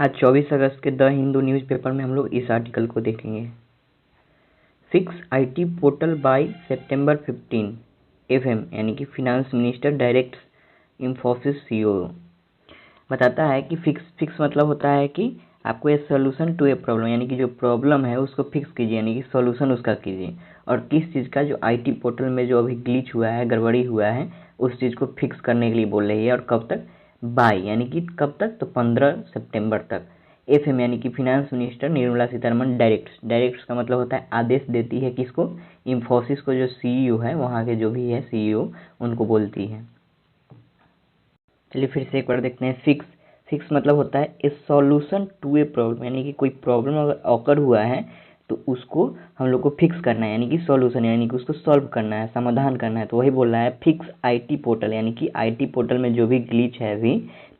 आज 24 अगस्त के the Hindu newspaper में हम लोग इस आर्टिकल को देखेंगे। फिक्स आईटी पोर्टल बाय सितंबर 15 एफएम यानी कि finance minister directs Infosys CEO बताता है कि फिक्स मतलब होता है कि आपको a solution to a problem यानी कि जो प्रॉब्लम है उसको फिक्स कीजिए यानी कि सॉल्यूशन उसका कीजिए। और किस चीज़ का, जो आईटी पोर्टल में जो अभी ग्लिच हुआ है, गड़बड़ी हुआ है, उस चीज़ को फिक्स करने के लिए बोल रही है। और कब तक? बाय यानी कि कब तक? तो 15 सितंबर तक। एफएम यानी कि finance minister Nirmala Sitharaman directs का मतलब होता है आदेश देती है किसको? इंफोसिस को, जो सीईओ है वहाँ के, जो भी है सीईओ, उनको बोलती है। चलिए फिर से एक बार देखते हैं। फिक्स मतलब होता है a solution to a problem यानी कि कोई प्रॉब्लम अगर ऑकर हुआ है तो उसको हम लोग को फिक्स करना है, यानी कि सॉल्यूशन यानी कि उसको सॉल्व करना है, समाधान करना है। तो वही बोल रहा है फिक्स आईटी पोर्टल यानी कि आईटी पोर्टल में जो भी ग्लिच है, अभी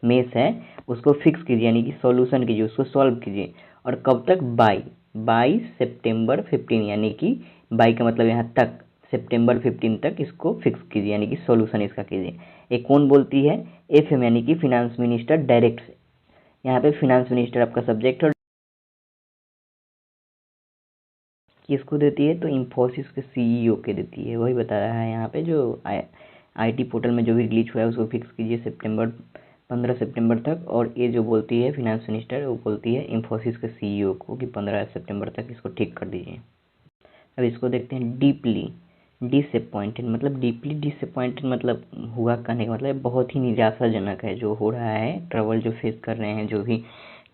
मेस है, उसको फिक्स कीजिए यानी कि सॉल्यूशन कीजिए, उसको सॉल्व कीजिए। और कब तक? बाई सितंबर 15 यानी कि बाई का मतलब यहाँ तक, सितंबर 15 तक इसको फिक्स कीजिए यानी कि सॉल्यूशन इसका कीजिए। ये कौन बोलती है? एफएम यानी कि फिनांस मिनिस्टर डायरेक्ट। यहाँ पे फिनांस मिनिस्टर आपका सब्जेक्ट है। किसको देती है? तो इंफोसिस के सीईओ के देती है। वही बता रहा है यहाँ पे, जो आईटी पोर्टल में जो भी ग्लिच हुआ है उसको फिक्स कीजिए 15 सितंबर तक। और ये जो बोलती है फिनांस मिनिस्टर, वो बोलती है इंफोसिस के सीईओ को कि 15 सितंबर तक इसको ठीक कर दीजिए। अब इसको देखते हैं। डीपली डिसअपॉइंटेड मतलब, डीपली डिसअपॉइंटेड मतलब हुआ, कहने का मतलब बहुत ही निराशाजनक है जो हो रहा है, ट्रबल जो फेस कर रहे हैं जो भी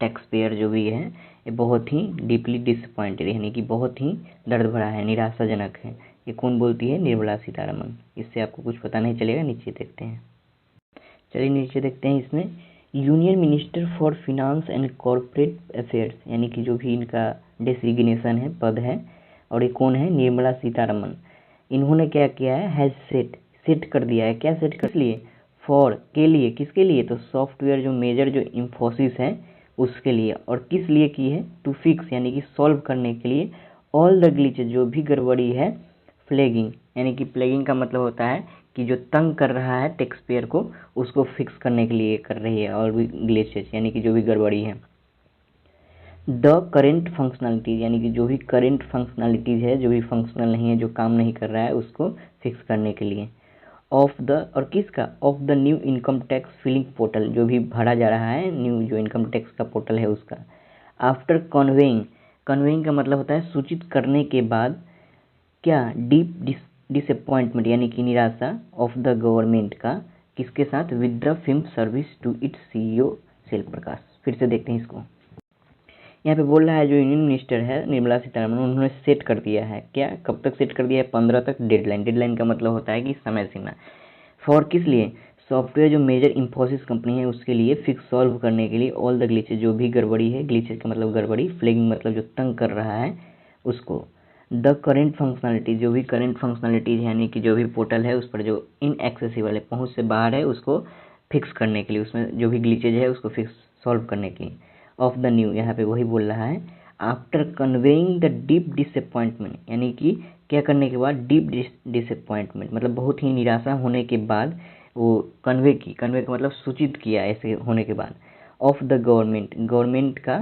टैक्स पेयर जो भी है, ये बहुत ही डीपली डिसअपॉइंटेड यानी कि बहुत ही दर्द भरा है, निराशाजनक है। ये कौन बोलती है? निर्मला सीतारमण। इससे आपको कुछ पता नहीं चलेगा। नीचे देखते हैं। चलिए नीचे देखते हैं। इसमें union minister for finance and corporate affairs यानी कि जो भी इनका डेसिग्नेशन है, पद है, और ये कौन है? निर्मला सीतारमण। इन्होंने क्या किया है? हैज सेट कर दिया है। क्या सेट कर लिए? फॉर के लिए, किसके लिए? तो सॉफ्टवेयर जो मेजर जो इंफोसिस है उसके लिए। और किस लिए की है? टू फिक्स यानी कि सॉल्व करने के लिए ऑल द ग्लिच, जो भी गड़बड़ी है, फ्लैगिंग यानी कि फ्लैगिंग का मतलब होता है कि जो तंग कर रहा है टैक्स पेयर को, उसको फिक्स करने के लिए कर रही है। और भी ग्लिचेस यानी कि जो भी गड़बड़ी है। द करेंट फंक्शनलिटीज यानी कि जो भी करेंट फंक्शनलिटीज है, जो भी फंक्शनल नहीं है, जो काम नहीं कर रहा है, उसको फिक्स करने के लिए। ऑफ द, और किसका? Of the new income tax filing portal, जो भी भरा जा रहा है, न्यू जो इनकम टैक्स का पोर्टल है उसका। आफ्टर कन्वेइंग का मतलब होता है सूचित करने के बाद। क्या? डीप डिसअपॉइंटमेंट यानी कि निराशा ऑफ द गवर्नमेंट का, किसके साथ? With the film service to its CEO Shil Prakash. फिर से देखते हैं इसको। यहाँ पे बोल रहा है जो यूनियन मिनिस्टर है निर्मला सीतारमण, उन्होंने सेट कर दिया है। क्या? कब तक सेट कर दिया है? 15 तक डेडलाइन का मतलब होता है कि समय सीमा। फॉर किस लिए? सॉफ्टवेयर जो मेजर इंफोसिस कंपनी है उसके लिए फिक्स सॉल्व करने के लिए ऑल द ग्लिचेज, जो भी गड़बड़ी है, ग्लिचेज का मतलब गड़बड़ी, फ्लैगिंग मतलब जो तंग कर रहा है उसको। द करेंट फंक्शनलिटी, जो भी करेंट फंक्शनलिटीज यानी कि जो भी पोर्टल है उस पर जो इनएक्सेसिबल है, पहुंच से बाहर है, उसको फिक्स करने के लिए, उसमें जो भी ग्लिचेज है उसको फिक्स सॉल्व करने के लिए। ऑफ द न्यू, यहाँ पे वही बोल रहा है। After conveying the deep disappointment यानी कि क्या करने के बाद? डीप डिसअपॉइंटमेंट मतलब बहुत ही निराशा होने के बाद वो कन्वे का मतलब सूचित किया, ऐसे होने के बाद। ऑफ द गवर्नमेंट का,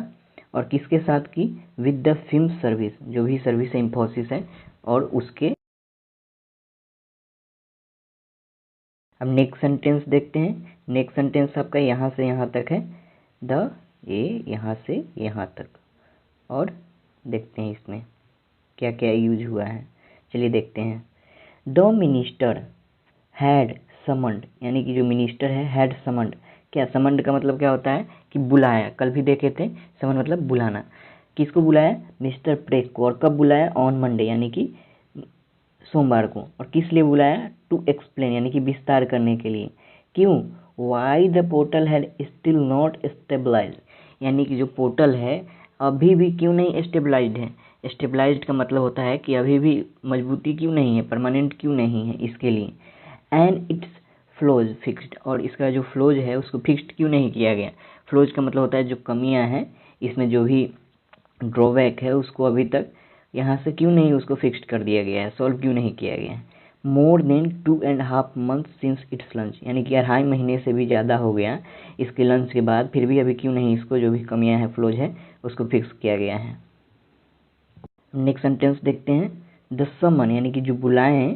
और किसके साथ की? विद द फिल्म सर्विस, जो भी सर्विस है इंफोसिस है, और उसके। अब नेक्स्ट सेंटेंस देखते हैं। नेक्स्ट सेंटेंस आपका यहाँ से यहाँ तक है, द, ये यहाँ से यहाँ तक। और देखते हैं इसमें क्या क्या यूज हुआ है। चलिए देखते हैं। द मिनिस्टर हैड समन्ड यानी कि जो मिनिस्टर है, हैड समन्ड। क्या? समन्ड का मतलब क्या होता है? कि बुलाया। कल भी देखे थे, समन्ड मतलब बुलाना। किसको बुलाया? मिस्टर प्रेस को। और कब बुलाया? ऑन मंडे यानी कि सोमवार को। और किस लिए बुलाया? टू एक्सप्लेन यानी कि विस्तार करने के लिए। क्यों? Why the portal had still not stabilise यानी कि जो पोर्टल है अभी भी क्यों नहीं स्टेबलाइज्ड है। स्टेबलाइज्ड का मतलब होता है कि अभी भी मजबूती क्यों नहीं है, परमानेंट क्यों नहीं है, इसके लिए। एंड इट्स फ्लोज फिक्स्ड, और इसका जो फ्लोज है उसको फिक्स्ड क्यों नहीं किया गया। फ्लोज का मतलब होता है जो कमियां हैं इसमें, जो भी ड्रॉबैक है, उसको अभी तक यहाँ से क्यों नहीं उसको फिक्स्ड कर दिया गया है, सॉल्व क्यों नहीं किया गया है। More than 2.5 months since it's lunch, यानी कि 2.5 महीने से भी ज़्यादा हो गया इसके लंच के बाद, फिर भी अभी क्यों नहीं इसको जो भी कमियां हैं फ्लोज है उसको फिक्स किया गया है। नेक्स्ट सेंटेंस देखते हैं। द समन यानी कि जो बुलाए हैं,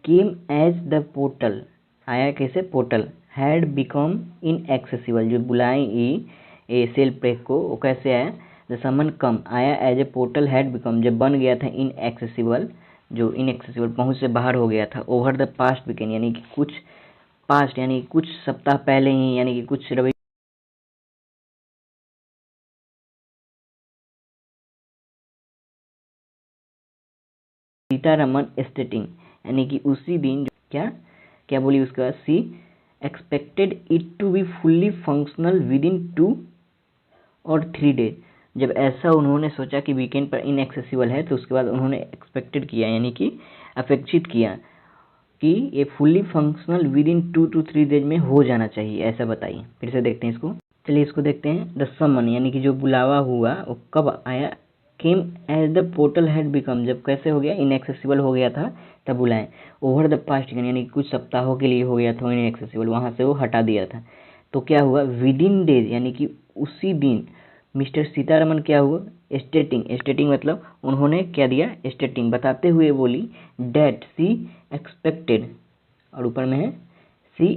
केम एज द पोर्टल, आया कैसे, पोर्टल, हैड बिकम इनएक्सेसिबल, जो बुलाए ए सेल ब्रेक को वो कैसे आया, द समन कम आया as a portal had become, जब बन गया था इनएक्सेसिबल, जो इनएक्सेसिबल पहुंच से बाहर हो गया था, ओवर द पास्ट वीकेंड यानी कि कुछ पास्ट यानी कुछ सप्ताह पहले ही, यानी कि कुछ रवि सीतारमन स्टेटिंग, यानी कि उसी दिन क्या क्या बोली उसके बाद, she expected it to be fully functional within 2 और 3 डेज, जब ऐसा उन्होंने सोचा कि वीकेंड पर इनएक्सेसिबल है तो उसके बाद उन्होंने एक्सपेक्टेड किया यानी कि अपेक्षित किया कि ये fully functional within 2 to 3 days में हो जाना चाहिए, ऐसा बताइए। फिर से देखते हैं इसको, चलिए इसको देखते हैं। द समन यानी कि जो बुलावा हुआ वो कब आया, came as the portal had become, जब कैसे हो गया, इनएक्सेसिबल हो गया था तब बुलाएं, ओवर द पास्ट यानी कि कुछ सप्ताहों के लिए हो गया था इनएक्सेसिबल, वहाँ से वो हटा दिया था, तो क्या हुआ, विद इन डेज यानी कि उसी दिन मिस्टर सीतारमन क्या हुआ, स्टेटिंग मतलब उन्होंने क्या दिया, स्टेटिंग बताते हुए बोली, डेट सी एक्सपेक्टेड, और ऊपर में है सी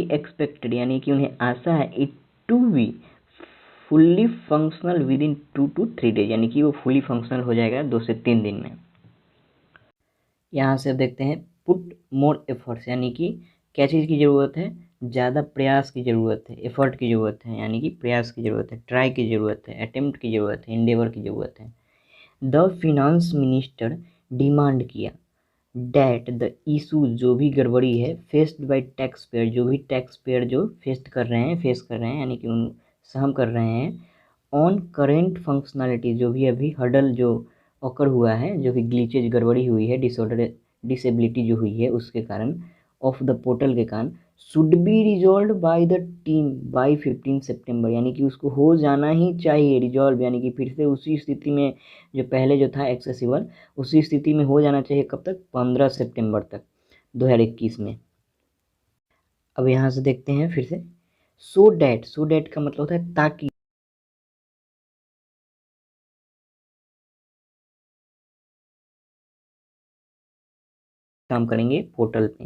एक्सपेक्टेड यानी कि उन्हें आशा है, it to be fully functional within 2 to 3 days, यानी कि वो फुली फंक्शनल हो जाएगा 2 से 3 दिन में। यहाँ से अब देखते हैं पुट मोर एफर्ट्स, यानी कि क्या चीज़ की ज़रूरत है, ज़्यादा प्रयास की ज़रूरत है, एफर्ट की ज़रूरत है, यानी कि प्रयास की ज़रूरत है, ट्राई की ज़रूरत है, अटेम्प्ट की ज़रूरत है, इंडेवर की ज़रूरत है। द फिनांस मिनिस्टर डिमांड किया डैट द इशू, जो भी गड़बड़ी है, फेस्ड बाय टैक्स पेयर, जो भी टैक्स पेयर जो फेस कर रहे हैं यानी कि उन सहम कर रहे हैं, ऑन करेंट फंक्शनैलिटी, जो भी अभी हर्डल जो ऑकर हुआ है, जो कि ग्लिचेज गड़बड़ी हुई है, डिसेबिलिटी जो हुई है उसके कारण, ऑफ द पोर्टल के कारण, should be resolve by the team by 15 सितंबर, यानी कि उसको हो जाना ही चाहिए रिजॉल्व, यानी कि फिर से उसी स्थिति में जो पहले जो था एक्सेसिबल, उसी स्थिति में हो जाना चाहिए, कब तक, 15 सितंबर तक 2021 में। अब यहाँ से देखते हैं फिर से, सो डैट का मतलब होता है ताकि, काम करेंगे पोर्टल पे,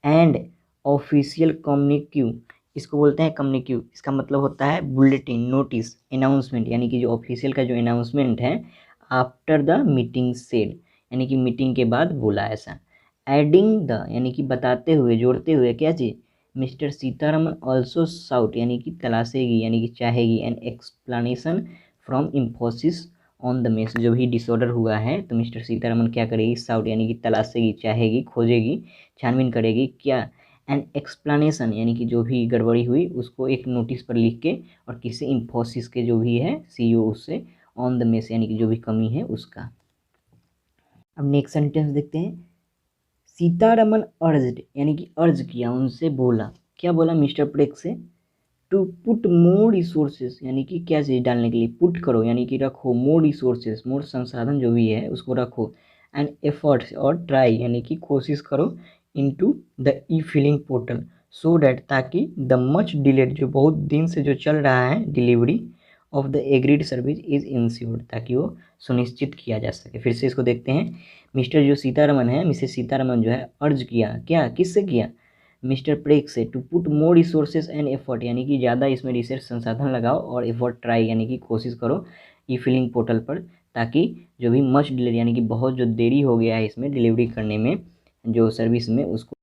एंड ऑफिशियल कम्युनिक्यू, इसको बोलते हैं कम्युनिक्यू, इसका मतलब होता है बुलेटिन, नोटिस, अनाउंसमेंट, यानी कि जो ऑफिशियल का जो अनाउंसमेंट है, आफ्टर द मीटिंग सेड, यानी कि मीटिंग के बाद बोला ऐसा, एडिंग द यानी कि बताते हुए, जोड़ते हुए, क्या चीज़, मिस्टर सीतारमन ऑल्सो साउट यानी कि तलाशेगी, यानी कि चाहेगी, an explanation from Infosys on the mess, जो भी डिसऑर्डर हुआ है तो मिस्टर सीतारमन क्या करेगी, साउट यानी कि तलाशेगी, चाहेगी, खोजेगी, छानबीन करेगी, क्या, एन एक्सप्लेनेशन यानी कि जो भी गड़बड़ी हुई उसको एक नोटिस पर लिख के, और किसी इन्फोसिस के जो भी है सीईओ उससे, ऑन द मेस यानी कि जो भी कमी है उसका। अब नेक्स्ट सेंटेंस देखते हैं। सीतारमन अर्ज्ड यानी कि अर्ज किया, उनसे बोला, क्या बोला मिस्टर प्रेक से, टू पुट मोर रिसोर्सेज यानी कि क्या चीज़ डालने के लिए, पुट करो यानी कि रखो, मोर रिसोर्सेज, मोर संसाधन जो भी है उसको रखो, एंड एफर्ट्स और ट्राई यानी कि कोशिश करो, into the E filling portal, so that ताकि द मच डिलेड, जो बहुत दिन से जो चल रहा है delivery of the agreed service is insured, ताकि वो सुनिश्चित किया जा सके। फिर से इसको देखते हैं। मिस्टर जो सीतारमन है, मिसेस सीतारमन जो है, अर्ज किया, क्या किससे किया, मिस्टर प्रेक से, to put more resources and effort यानी कि ज़्यादा इसमें रिसर्च संसाधन लगाओ, और एफर्ट ट्राई यानी कि कोशिश करो ई फिलिंग पोर्टल पर, ताकि जो भी मच डिले यानी कि बहुत जो देरी हो गया है इसमें डिलीवरी करने में जो सर्विस में, उसको